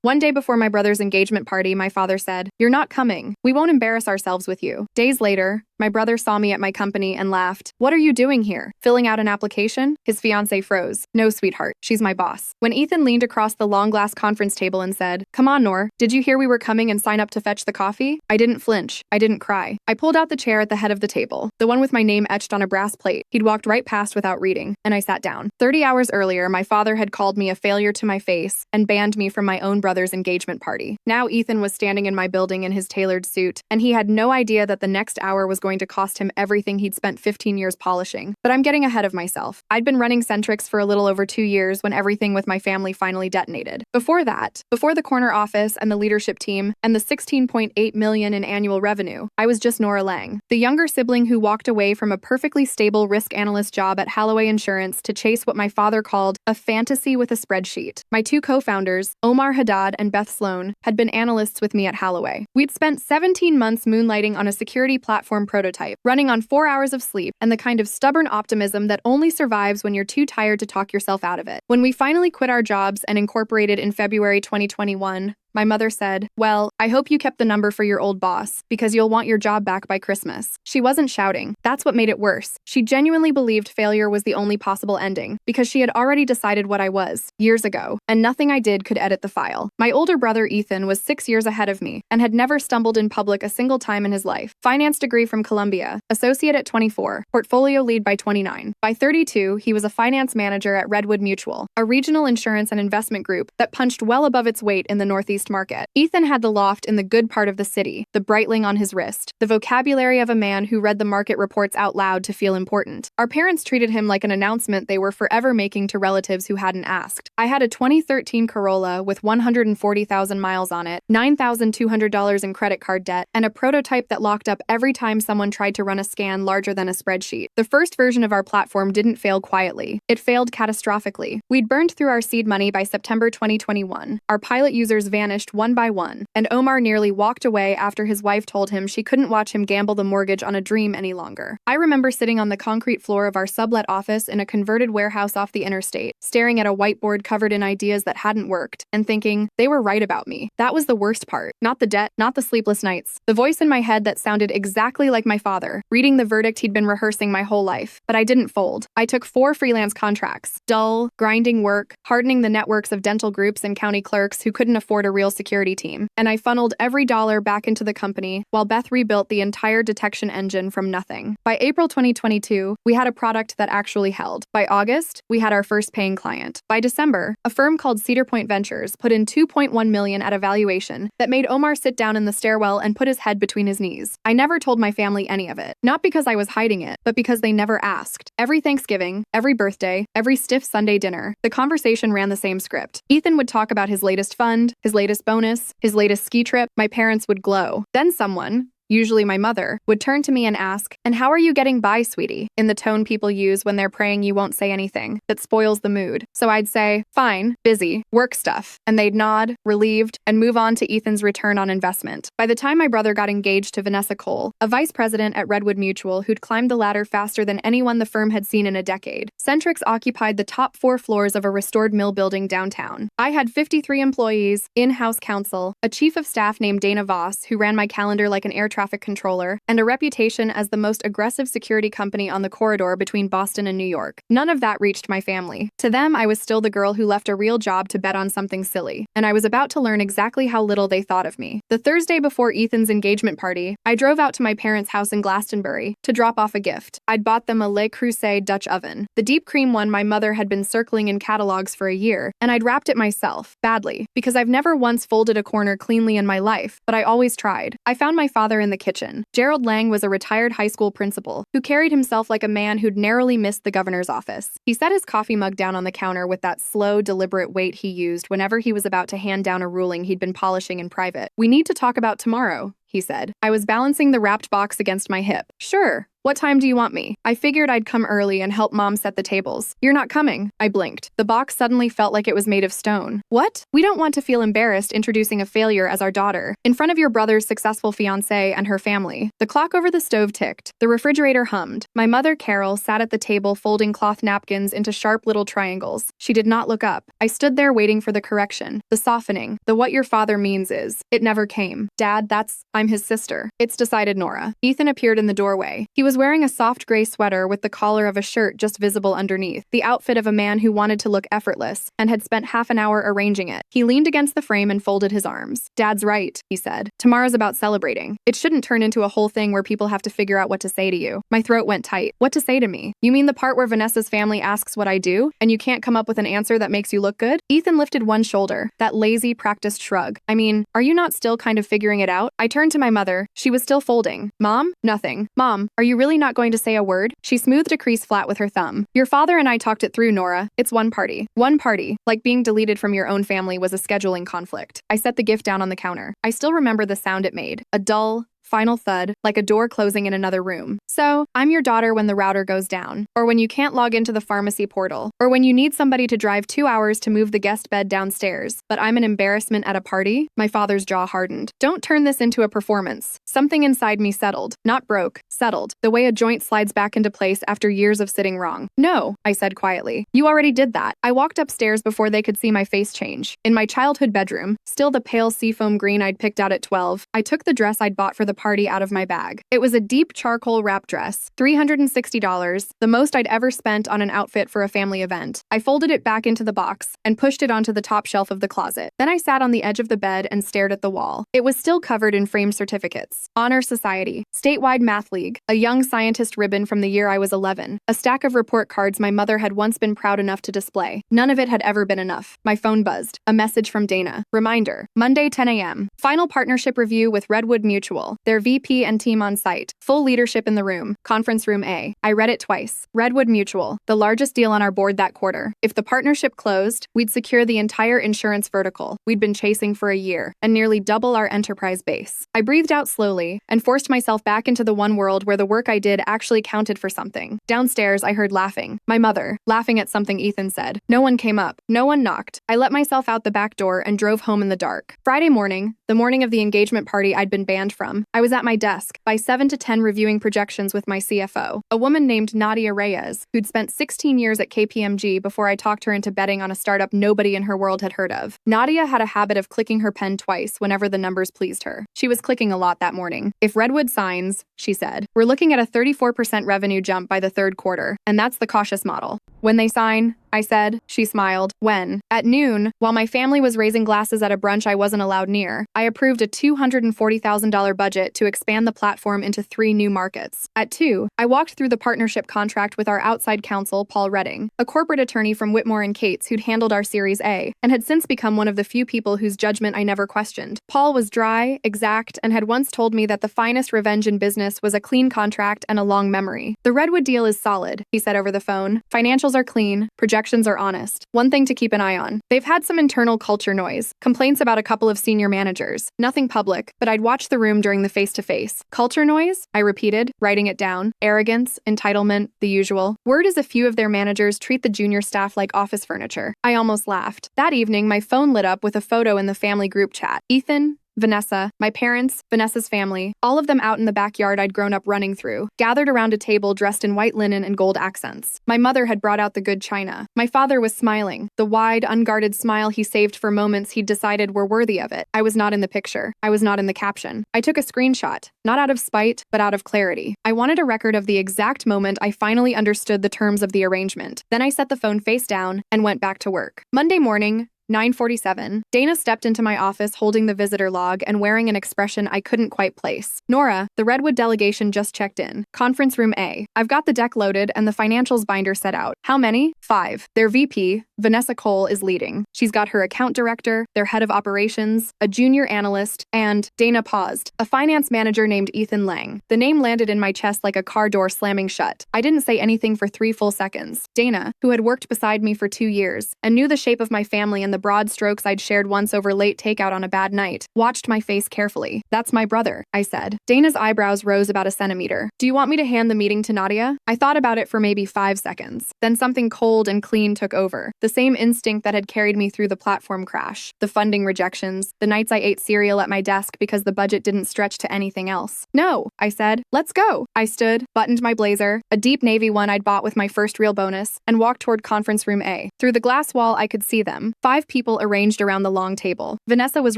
One day before my brother's engagement party, my father said, "You're not coming. We won't embarrass ourselves with you." Days later, my brother saw me at my company and laughed. "What are you doing here? Filling out an application?" His fiancée froze. "No, sweetheart. She's my boss." When Ethan leaned across the long glass conference table and said, "Come on, Nor. Did you hear we were coming and sign up to fetch the coffee?" I didn't flinch. I didn't cry. I pulled out the chair at the head of the table, the one with my name etched on a brass plate. He'd walked right past without reading, and I sat down. 30 hours earlier, my father had called me a failure to my face and banned me from my own brother's engagement party. Now Ethan was standing in my building in his tailored suit, and he had no idea that the next hour was going to cost him everything he'd spent 15 years polishing. But I'm getting ahead of myself. I'd been running Centrics for a little over 2 years when everything with my family finally detonated. Before that, before the corner office and the leadership team and the $16.8 million in annual revenue, I was just Nora Lang, the younger sibling who walked away from a perfectly stable risk analyst job at Halloway Insurance to chase what my father called a fantasy with a spreadsheet. My two co-founders, Omar Haddad and Beth Sloan, had been analysts with me at Halloway. We'd spent 17 months moonlighting on a security platform prototype, running on 4 hours of sleep and the kind of stubborn optimism that only survives when you're too tired to talk yourself out of it. When we finally quit our jobs and incorporated in February 2021, my mother said, "Well, I hope you kept the number for your old boss, because you'll want your job back by Christmas." She wasn't shouting. That's what made it worse. She genuinely believed failure was the only possible ending, because she had already decided what I was, years ago, and nothing I did could edit the file. My older brother Ethan was 6 years ahead of me, and had never stumbled in public a single time in his life. Finance degree from Columbia, associate at 24, portfolio lead by 29. By 32, he was a finance manager at Redwood Mutual, a regional insurance and investment group that punched well above its weight in the Northeast market. Ethan had the loft in the good part of the city, the Breitling on his wrist, the vocabulary of a man who read the market reports out loud to feel important. Our parents treated him like an announcement they were forever making to relatives who hadn't asked. I had a 2013 Corolla with 140,000 miles on it, $9,200 in credit card debt, and a prototype that locked up every time someone tried to run a scan larger than a spreadsheet. The first version of our platform didn't fail quietly. It failed catastrophically. We'd burned through our seed money by September 2021. Our pilot users vanished one by one, and Omar nearly walked away after his wife told him she couldn't watch him gamble the mortgage on a dream any longer. I remember sitting on the concrete floor of our sublet office in a converted warehouse off the interstate, staring at a whiteboard covered in ideas that hadn't worked, and thinking, they were right about me. That was the worst part. Not the debt, not the sleepless nights. The voice in my head that sounded exactly like my father, reading the verdict he'd been rehearsing my whole life. But I didn't fold. I took 4 freelance contracts. Dull, grinding work, hardening the networks of dental groups and county clerks who couldn't afford a real security team, and I funneled every dollar back into the company while Beth rebuilt the entire detection engine from nothing. By April 2022, we had a product that actually held. By August, we had our first paying client. By December, a firm called Cedar Point Ventures put in $2.1 million at a valuation that made Omar sit down in the stairwell and put his head between his knees. I never told my family any of it, not because I was hiding it, but because they never asked. Every Thanksgiving, every birthday, every stiff Sunday dinner, the conversation ran the same script. Ethan would talk about his latest fund, his latest bonus, his latest ski trip. My parents would glow. Then someone, usually my mother, would turn to me and ask, "And how are you getting by, sweetie?" in the tone people use when they're praying you won't say anything that spoils the mood. So I'd say, "Fine, busy, work stuff." And they'd nod, relieved, and move on to Ethan's return on investment. By the time my brother got engaged to Vanessa Cole, a vice president at Redwood Mutual who'd climbed the ladder faster than anyone the firm had seen in a decade, Centrics occupied the top 4 floors of a restored mill building downtown. I had 53 employees, in-house counsel, a chief of staff named Dana Voss, who ran my calendar like an air traffic controller, and a reputation as the most aggressive security company on the corridor between Boston and New York. None of that reached my family. To them, I was still the girl who left a real job to bet on something silly, and I was about to learn exactly how little they thought of me. The Thursday before Ethan's engagement party, I drove out to my parents' house in Glastonbury to drop off a gift. I'd bought them a Le Creuset Dutch oven, the deep cream one my mother had been circling in catalogs for a year, and I'd wrapped it myself, badly, because I've never once folded a corner cleanly in my life, but I always tried. I found my father in the kitchen. Gerald Lang was a retired high school principal who carried himself like a man who'd narrowly missed the governor's office. He set his coffee mug down on the counter with that slow, deliberate weight he used whenever he was about to hand down a ruling he'd been polishing in private. "We need to talk about tomorrow," he said. I was balancing the wrapped box against my hip. "Sure. What time do you want me? I figured I'd come early and help Mom set the tables. You're not coming. I blinked. The box suddenly felt like it was made of stone. What? We don't want to feel embarrassed introducing a failure as our daughter in front of your brother's successful fiancé and her family. The clock over the stove ticked. The refrigerator hummed. My mother, Carol, sat at the table folding cloth napkins into sharp little triangles. She did not look up. I stood there waiting for the correction, the softening, the what your father means is. It never came. Dad, I'm his sister. It's decided, Nora. Ethan appeared in the doorway. He was wearing a soft gray sweater with the collar of a shirt just visible underneath, the outfit of a man who wanted to look effortless and had spent half an hour arranging it. He leaned against the frame and folded his arms. Dad's right, he said. Tomorrow's about celebrating. It shouldn't turn into a whole thing where people have to figure out what to say to you. My throat went tight. What to say to me? You mean the part where Vanessa's family asks what I do, and you can't come up with an answer that makes you look good? Ethan lifted one shoulder, that lazy, practiced shrug. I mean, are you not still kind of figuring it out? I turned to my mother. She was still folding. Mom? Nothing. Mom, are you really not going to say a word? She smoothed a crease flat with her thumb. Your father and I talked it through, Nora. It's one party. One party. Like being deleted from your own family was a scheduling conflict. I set the gift down on the counter. I still remember the sound it made. A dull, final thud, like a door closing in another room. So, I'm your daughter when the router goes down, or when you can't log into the pharmacy portal, or when you need somebody to drive 2 hours to move the guest bed downstairs, but I'm an embarrassment at a party? My father's jaw hardened. Don't turn this into a performance. Something inside me settled. Not broke, settled. The way a joint slides back into place after years of sitting wrong. No, I said quietly. You already did that. I walked upstairs before they could see my face change. In my childhood bedroom, still the pale seafoam green I'd picked out at 12, I took the dress I'd bought for the party out of my bag. It was a deep charcoal wrap dress, $360, the most I'd ever spent on an outfit for a family event. I folded it back into the box and pushed it onto the top shelf of the closet. Then I sat on the edge of the bed and stared at the wall. It was still covered in framed certificates. Honor Society, Statewide Math League, a Young Scientist ribbon from the year I was 11, a stack of report cards my mother had once been proud enough to display. None of it had ever been enough. My phone buzzed. A message from Dana. Reminder, Monday 10 a.m. Final partnership review with Redwood Mutual. Their VP and team on site. Full leadership in the room. Conference room A. I read it twice. Redwood Mutual. The largest deal on our board that quarter. If the partnership closed, we'd secure the entire insurance vertical we'd been chasing for a year and nearly double our enterprise base. I breathed out slowly and forced myself back into the one world where the work I did actually counted for something. Downstairs, I heard laughing. My mother, laughing at something Ethan said. No one came up. No one knocked. I let myself out the back door and drove home in the dark. Friday morning, the morning of the engagement party I'd been banned from, I was at my desk by 7 to 10 reviewing projections with my CFO, a woman named Nadia Reyes, who'd spent 16 years at KPMG before I talked her into betting on a startup nobody in her world had heard of. Nadia had a habit of clicking her pen twice whenever the numbers pleased her. She was clicking a lot that morning. If Redwood signs, she said, we're looking at a 34% revenue jump by the third quarter, and that's the cautious model. When they sign, I said. She smiled. When? At noon, while my family was raising glasses at a brunch I wasn't allowed near, I approved a $240,000 budget to expand the platform into 3 new markets. At 2, I walked through the partnership contract with our outside counsel, Paul Redding, a corporate attorney from Whitmore and Cates who'd handled our Series A, and had since become one of the few people whose judgment I never questioned. Paul was dry, exact, and had once told me that the finest revenge in business was a clean contract and a long memory. The Redwood deal is solid, he said over the phone. Financials are clean, projections are honest. One thing to keep an eye on. They've had some internal culture noise, complaints about a couple of senior managers. Nothing public, but I'd watched the room during the face-to-face. Culture noise? I repeated, writing it down. Arrogance, entitlement, the usual. Word is a few of their managers treat the junior staff like office furniture. I almost laughed. That evening, my phone lit up with a photo in the family group chat. Ethan, Vanessa, my parents, Vanessa's family, all of them out in the backyard I'd grown up running through, gathered around a table dressed in white linen and gold accents. My mother had brought out the good china. My father was smiling, the wide, unguarded smile he saved for moments he'd decided were worthy of it. I was not in the picture. I was not in the caption. I took a screenshot, not out of spite, but out of clarity. I wanted a record of the exact moment I finally understood the terms of the arrangement. Then I set the phone face down and went back to work. Monday morning, 9:47. Dana stepped into my office holding the visitor log and wearing an expression I couldn't quite place. Nora, the Redwood delegation just checked in. Conference room A. I've got the deck loaded and the financials binder set out. How many? 5. Their VP, Vanessa Cole, is leading. She's got her account director, their head of operations, a junior analyst, and, Dana paused, a finance manager named Ethan Lang. The name landed in my chest like a car door slamming shut. I didn't say anything for 3 full seconds. Dana, who had worked beside me for 2 years and knew the shape of my family and the broad strokes I'd shared once over late takeout on a bad night, watched my face carefully. "That's my brother," I said. Dana's eyebrows rose about a centimeter. "Do you want me to hand the meeting to Nadia?" I thought about it for maybe 5 seconds. Then something cold and clean took over. The same instinct that had carried me through the platform crash, the funding rejections, the nights I ate cereal at my desk because the budget didn't stretch to anything else. "No," I said. "Let's go." I stood, buttoned my blazer, a deep navy one I'd bought with my first real bonus, and walked toward conference room A. Through the glass wall, I could see them. 5 people arranged around the long table. Vanessa was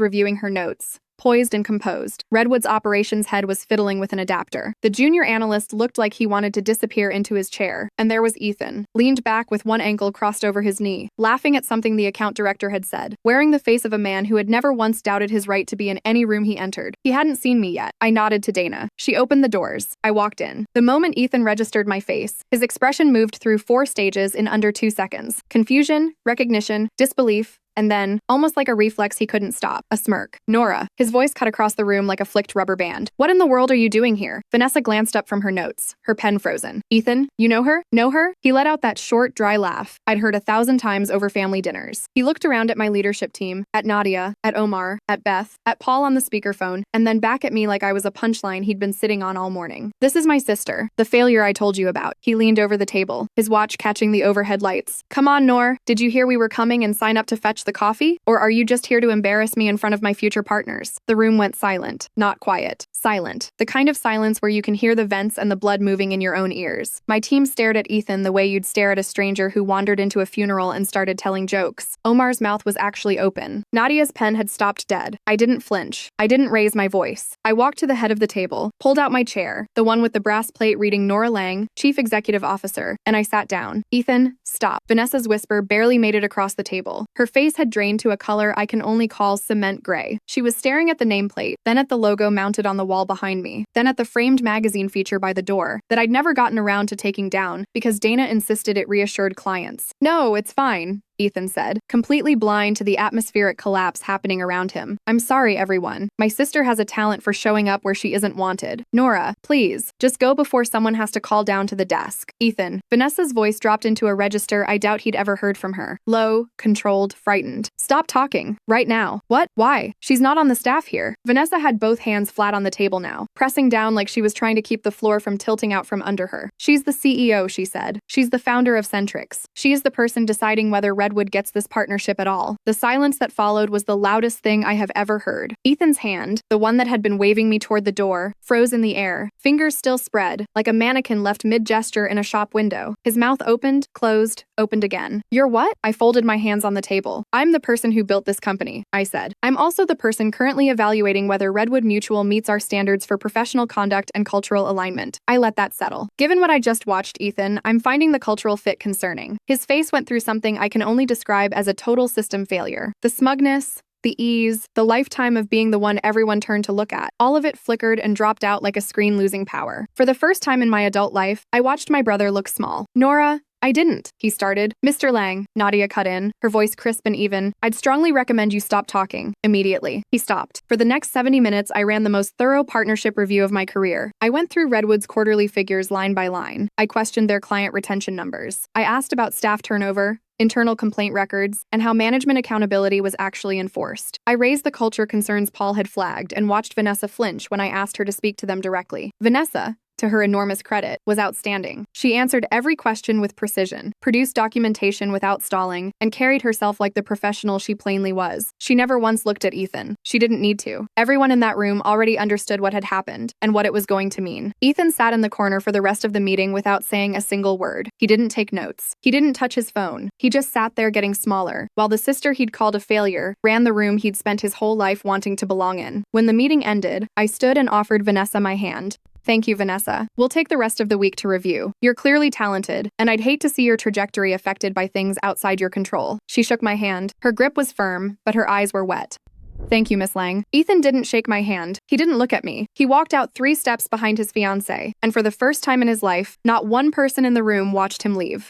reviewing her notes, poised and composed. Redwood's operations head was fiddling with an adapter. The junior analyst looked like he wanted to disappear into his chair. And there was Ethan, leaned back with one ankle crossed over his knee, laughing at something the account director had said, wearing the face of a man who had never once doubted his right to be in any room he entered. He hadn't seen me yet. I nodded to Dana. She opened the doors. I walked in. The moment Ethan registered my face, his expression moved through 4 stages in under 2 seconds. Confusion, recognition, disbelief, and then, almost like a reflex he couldn't stop, a smirk. "Nora." His voice cut across the room like a flicked rubber band. "What in the world are you doing here?" Vanessa glanced up from her notes, her pen frozen. "Ethan, you know her? Know her?" He let out that short, dry laugh I'd heard 1,000 times over family dinners. He looked around at my leadership team, at Nadia, at Omar, at Beth, at Paul on the speakerphone, and then back at me like I was a punchline he'd been sitting on all morning. "This is my sister, the failure I told you about." He leaned over the table, his watch catching the overhead lights. "Come on, Nor. Did you hear we were coming and sign up to fetch the coffee? Or are you just here to embarrass me in front of my future partners?" The room went silent. Not quiet. Silent. The kind of silence where you can hear the vents and the blood moving in your own ears. My team stared at Ethan the way you'd stare at a stranger who wandered into a funeral and started telling jokes. Omar's mouth was actually open. Nadia's pen had stopped dead. I didn't flinch. I didn't raise my voice. I walked to the head of the table, pulled out my chair, the one with the brass plate reading Nora Lang, Chief Executive Officer, and I sat down. "Ethan, stop." Vanessa's whisper barely made it across the table. Her face had drained to a color I can only call cement gray. She was staring at the nameplate, then at the logo mounted on the wall behind me, then at the framed magazine feature by the door that I'd never gotten around to taking down because Dana insisted it reassured clients. "No, it's fine," Ethan said, completely blind to the atmospheric collapse happening around him. "I'm sorry, everyone. My sister has a talent for showing up where she isn't wanted. Nora, please, just go before someone has to call down to the desk." "Ethan." Vanessa's voice dropped into a register I doubt he'd ever heard from her. Low, controlled, frightened. "Stop talking. Right now." "What? Why? She's not on the staff here." Vanessa had both hands flat on the table now, pressing down like she was trying to keep the floor from tilting out from under her. "She's the CEO," she said. "She's the founder of Centrics. She is the person deciding whether Redwood gets this partnership at all." The silence that followed was the loudest thing I have ever heard. Ethan's hand, the one that had been waving me toward the door, froze in the air, fingers still spread, like a mannequin left mid-gesture in a shop window. His mouth opened, closed, opened again. "You're what?" I folded my hands on the table. "I'm the person who built this company," I said. "I'm also the person currently evaluating whether Redwood Mutual meets our standards for professional conduct and cultural alignment." I let that settle. Given what I just watched, Ethan, I'm finding the cultural fit concerning. His face went through something I can only describe as a total system failure. The smugness, the ease, the lifetime of being the one everyone turned to look at. All of it flickered and dropped out like a screen losing power. For the first time in my adult life, I watched my brother look small. "Nora, I didn't," he started. "Mr. Lang," Nadia cut in, her voice crisp and even, "I'd strongly recommend you stop talking. Immediately." He stopped. For the next 70 minutes, I ran the most thorough partnership review of my career. I went through Redwood's quarterly figures line by line. I questioned their client retention numbers. I asked about staff turnover, internal complaint records, and how management accountability was actually enforced. I raised the culture concerns Paul had flagged and watched Vanessa flinch when I asked her to speak to them directly. Vanessa, to her enormous credit, was outstanding. She answered every question with precision, produced documentation without stalling, and carried herself like the professional she plainly was. She never once looked at Ethan. She didn't need to. Everyone in that room already understood what had happened and what it was going to mean. Ethan sat in the corner for the rest of the meeting without saying a single word. He didn't take notes. He didn't touch his phone. He just sat there getting smaller, while the sister he'd called a failure ran the room he'd spent his whole life wanting to belong in. When the meeting ended, I stood and offered Vanessa my hand. "Thank you, Vanessa. We'll take the rest of the week to review. You're clearly talented, and I'd hate to see your trajectory affected by things outside your control." She shook my hand. Her grip was firm, but her eyes were wet. "Thank you, Miss Lang." Ethan didn't shake my hand. He didn't look at me. He walked out 3 steps behind his fiancée, and for the first time in his life, not one person in the room watched him leave.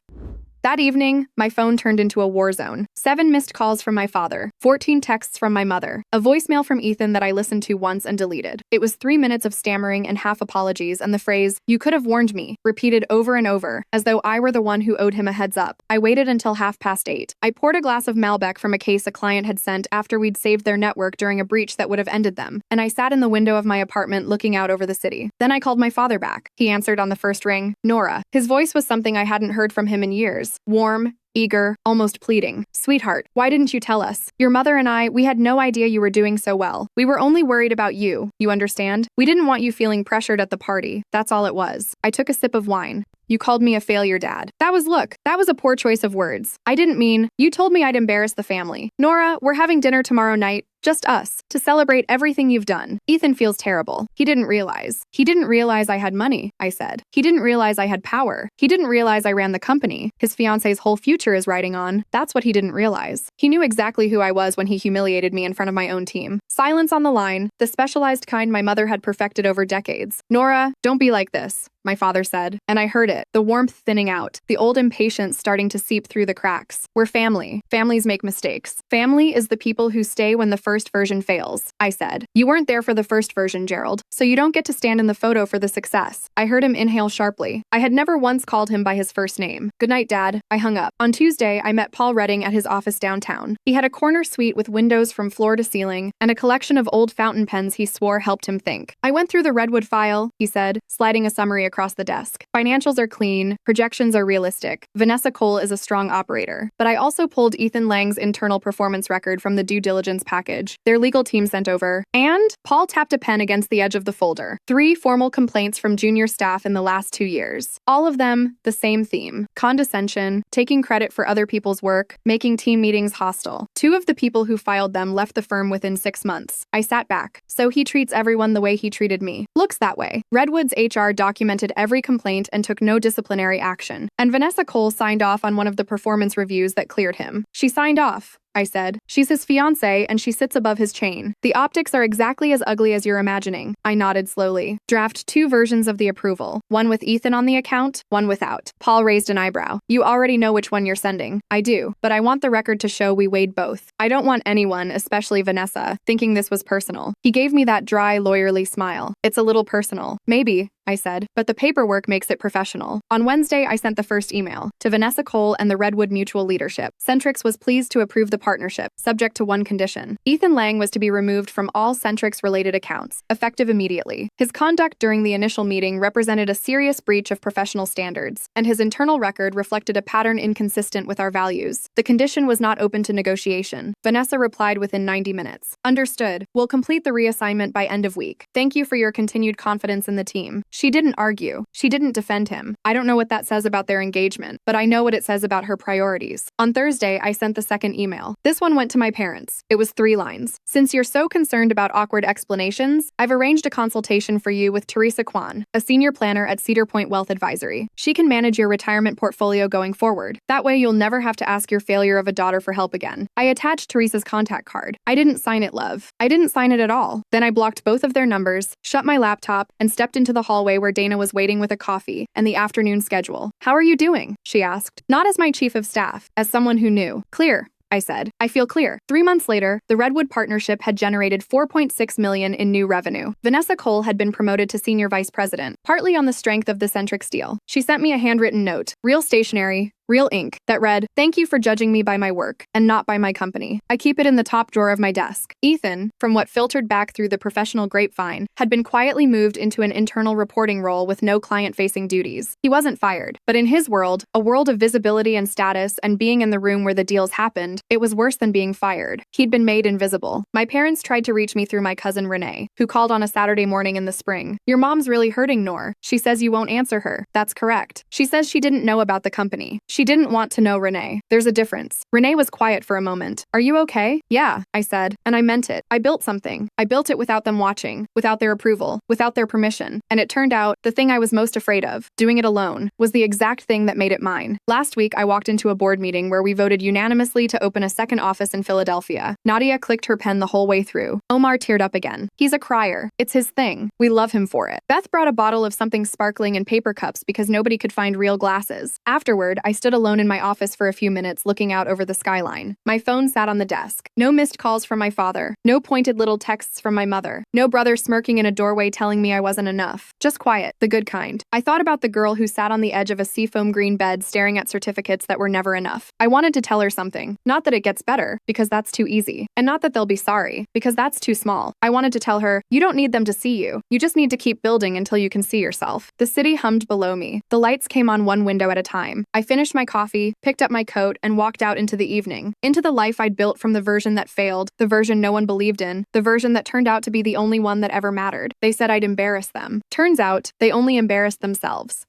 That evening, my phone turned into a war zone. 7 missed calls from my father, 14 texts from my mother. A voicemail from Ethan that I listened to once and deleted. It was 3 minutes of stammering and half apologies and the phrase, "You could have warned me," repeated over and over, as though I were the one who owed him a heads up. I waited until 8:30. I poured a glass of Malbec from a case a client had sent after we'd saved their network during a breach that would have ended them, and I sat in the window of my apartment looking out over the city. Then I called my father back. He answered on the first ring, "Nora." His voice was something I hadn't heard from him in years. Warm, eager, almost pleading. "Sweetheart, why didn't you tell us? Your mother and I, we had no idea you were doing so well. We were only worried about you understand? We didn't want you feeling pressured at the party. That's all it was." I took a sip of wine. "You called me a failure, Dad." That was a poor choice of words. I didn't mean, you told me I'd embarrass the family. Nora, we're having dinner tomorrow night. Just us, to celebrate everything you've done. Ethan feels terrible. He didn't realize. He didn't realize I had money, I said. He didn't realize I had power. He didn't realize I ran the company. His fiance's whole future is riding on. That's what he didn't realize. He knew exactly who I was when he humiliated me in front of my own team. Silence on the line, the specialized kind my mother had perfected over decades. "Nora, don't be like this," my father said, and I heard it, the warmth thinning out, the old impatience starting to seep through the cracks. "We're family. Families make mistakes. Family is the people who stay when the first version fails," I said. "You weren't there for the first version, Gerald, so you don't get to stand in the photo for the success." I heard him inhale sharply. I had never once called him by his first name. "Good night, Dad." I hung up. On Tuesday, I met Paul Redding at his office downtown. He had a corner suite with windows from floor to ceiling and a collection of old fountain pens he swore helped him think. "I went through the Redwood file," he said, sliding a summary across the desk. "Financials are clean, projections are realistic. Vanessa Cole is a strong operator. But I also pulled Ethan Lang's internal performance record from the due diligence package their legal team sent over, and," Paul tapped a pen against the edge of the folder, "3 formal complaints from junior staff in the last 2 years. All of them, the same theme. Condescension, taking credit for other people's work, making team meetings hostile. 2 of the people who filed them left the firm within 6 months." I sat back. "So he treats everyone the way he treated me. Looks that way." Redwood's HR documented every complaint and took no disciplinary action. And Vanessa Cole signed off on one of the performance reviews that cleared him. "She signed off," I said. "She's his fiancée, and she sits above his chain. The optics are exactly as ugly as you're imagining." I nodded slowly. "Draft 2 versions of the approval. One with Ethan on the account, one without." Paul raised an eyebrow. "You already know which one you're sending." "I do, but I want the record to show we weighed both. I don't want anyone, especially Vanessa, thinking this was personal." He gave me that dry, lawyerly smile. "It's a little personal." "Maybe," I said, "but the paperwork makes it professional." On Wednesday, I sent the first email to Vanessa Cole and the Redwood Mutual leadership. Centrics was pleased to approve the partnership, subject to one condition. Ethan Lang was to be removed from all Centrics-related accounts, effective immediately. His conduct during the initial meeting represented a serious breach of professional standards, and his internal record reflected a pattern inconsistent with our values. The condition was not open to negotiation. Vanessa replied within 90 minutes. "Understood. We'll complete the reassignment by end of week. Thank you for your continued confidence in the team." She didn't argue. She didn't defend him. I don't know what that says about their engagement, but I know what it says about her priorities. On Thursday, I sent the second email. This one went to my parents. It was 3 lines. "Since you're so concerned about awkward explanations, I've arranged a consultation for you with Teresa Kwan, a senior planner at Cedar Point Wealth Advisory. She can manage your retirement portfolio going forward. That way you'll never have to ask your failure of a daughter for help again." I attached Teresa's contact card. I didn't sign it, love. I didn't sign it at all. Then I blocked both of their numbers, shut my laptop, and stepped into the hallway where Dana was waiting with a coffee and the afternoon schedule. "How are you doing?" she asked. Not as my chief of staff, as someone who knew. "Clear," I said. "I feel clear." 3 months later, the Redwood partnership had generated $4.6 million in new revenue. Vanessa Cole had been promoted to senior vice president, partly on the strength of the Centrics deal. She sent me a handwritten note, real stationery, real ink, that read, "Thank you for judging me by my work, and not by my company." I keep it in the top drawer of my desk. Ethan, from what filtered back through the professional grapevine, had been quietly moved into an internal reporting role with no client-facing duties. He wasn't fired, but in his world, a world of visibility and status and being in the room where the deals happened, it was worse than being fired. He'd been made invisible. My parents tried to reach me through my cousin Renee, who called on a Saturday morning in the spring. "Your mom's really hurting, Nor. She says you won't answer her." That's correct. She says she didn't know about the company. She didn't want to know Renee. There's a difference. Renee was quiet for a moment. "Are you okay?" "Yeah," I said, and I meant it. I built something. I built it without them watching, without their approval, without their permission. And it turned out, the thing I was most afraid of, doing it alone, was the exact thing that made it mine. Last week, I walked into a board meeting where we voted unanimously to open a second office in Philadelphia. Nadia clicked her pen the whole way through. Omar teared up again. He's a crier. It's his thing. We love him for it. Beth brought a bottle of something sparkling in paper cups because nobody could find real glasses. Afterward, I stood stood alone in my office for a few minutes looking out over the skyline. My phone sat on the desk. No missed calls from my father. No pointed little texts from my mother. No brother smirking in a doorway telling me I wasn't enough. Just quiet, the good kind. I thought about the girl who sat on the edge of a seafoam green bed staring at certificates that were never enough. I wanted to tell her something. Not that it gets better, because that's too easy. And not that they'll be sorry, because that's too small. I wanted to tell her, you don't need them to see you. You just need to keep building until you can see yourself. The city hummed below me. The lights came on one window at a time. I finished my coffee, picked up my coat, and walked out into the evening. Into the life I'd built from the version that failed, the version no one believed in, the version that turned out to be the only one that ever mattered. They said I'd embarrass them. Turns out, they only embarrassed themselves.